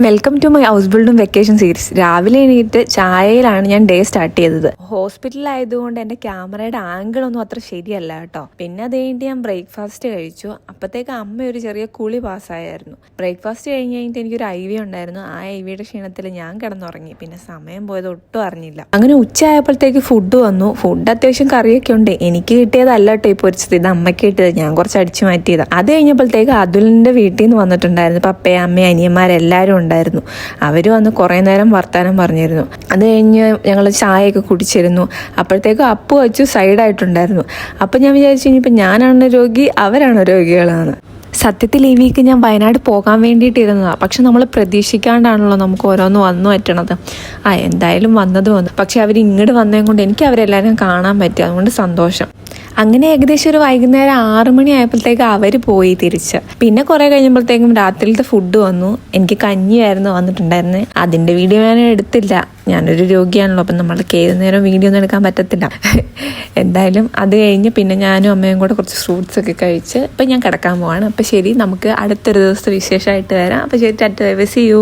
Welcome to my house ബിൽഡും vacation series. രാവിലെ എണീറ്റ് ചായയിലാണ് ഞാൻ ഡേ സ്റ്റാർട്ട് ചെയ്തത്. ഹോസ്പിറ്റലായതുകൊണ്ട് എൻ്റെ ക്യാമറയുടെ ആംഗിളൊന്നും അത്ര ശരിയല്ല കേട്ടോ. പിന്നെ അത് കഴിഞ്ഞിട്ട് ഞാൻ ബ്രേക്ക്ഫാസ്റ്റ് കഴിച്ചു. അപ്പോഴത്തേക്ക് അമ്മ ഒരു ചെറിയ കുളി പാസ്സായിരുന്നു. ബ്രേക്ക്ഫാസ്റ്റ് കഴിഞ്ഞിട്ട് എനിക്കൊരു IV ഉണ്ടായിരുന്നു. ആ IVയുടെ ക്ഷീണത്തിൽ ഞാൻ കിടന്നുറങ്ങി. പിന്നെ സമയം പോയത് ഒട്ടും അറിഞ്ഞില്ല. അങ്ങനെ ഉച്ചയായപ്പോഴത്തേക്ക് ഫുഡ് വന്നു. ഫുഡ് അത്യാവശ്യം കറിയൊക്കെ ഉണ്ട്. എനിക്ക് കിട്ടിയതല്ല കേട്ടോ ഈ പൊരിച്ചത്, ഇത് അമ്മയ്ക്ക് കിട്ടിയത്. ഞാൻ കുറച്ച് അടിച്ചു മാറ്റിയതാണ്. അത് കഴിഞ്ഞപ്പോഴത്തേക്ക് അതുലിൻ്റെ വീട്ടിൽ നിന്ന് വന്നിട്ടുണ്ടായിരുന്നു. പപ്പയും അമ്മയും അനിയന്മാരെല്ലാവരും ഉണ്ടായിരുന്നു. അവർ വന്ന് കുറേ നേരം വർത്താനം പറഞ്ഞിരുന്നു. അത് കഴിഞ്ഞ് ഞങ്ങൾ ചായയൊക്കെ കുടിച്ചിരുന്നു. അപ്പോഴത്തേക്കും അപ്പു വച്ചു സൈഡായിട്ടുണ്ടായിരുന്നു. അപ്പം ഞാൻ വിചാരിച്ചു ഇനിയിപ്പോൾ ഞാനാണ് രോഗി, അവരാണ് രോഗികളാണ്. സത്യത്തിൽ ഈ വീക്ക് ഞാൻ വയനാട് പോകാൻ വേണ്ടിയിട്ടിരുന്നതാണ്. പക്ഷെ നമ്മൾ പ്രതീക്ഷിക്കാണ്ടാണല്ലോ നമുക്ക് ഓരോന്ന് വന്നു പറ്റണത്. എന്തായാലും വന്നത് വന്നു. പക്ഷെ അവർ ഇങ്ങോട്ട് വന്നതും കൊണ്ട് എനിക്ക് അവരെല്ലാവരും കാണാൻ പറ്റി. അതുകൊണ്ട് സന്തോഷം. അങ്ങനെ ഏകദേശം ഒരു വൈകുന്നേരം 6 മണി ആയപ്പോഴത്തേക്ക് അവർ പോയി തിരിച്ച്. പിന്നെ കുറേ കഴിഞ്ഞപ്പോഴത്തേക്കും രാത്രിയിലത്തെ ഫുഡ് വന്നു. എനിക്ക് കഞ്ഞിയായിരുന്നു വന്നിട്ടുണ്ടായിരുന്നത്. അതിൻ്റെ വീഡിയോ ഞാൻ എടുത്തില്ല. ഞാനൊരു രോഗിയാണല്ലോ, അപ്പം നമ്മൾക്ക് ഏത് നേരം വീഡിയോ ഒന്നും എടുക്കാൻ പറ്റത്തില്ല. എന്തായാലും അത് കഴിഞ്ഞ് പിന്നെ ഞാനും അമ്മയും കൂടെ കുറച്ച് ഫ്രൂട്ട്സ് ഒക്കെ കഴിച്ച് ഇപ്പം ഞാൻ കിടക്കാൻ പോവാണ്. അപ്പം ശരി, നമുക്ക് അടുത്തൊരു ദിവസത്തെ വിശേഷമായിട്ട് വരാം. അപ്പം ശരി, ടാറ്റ, ബൈ, സീ യു.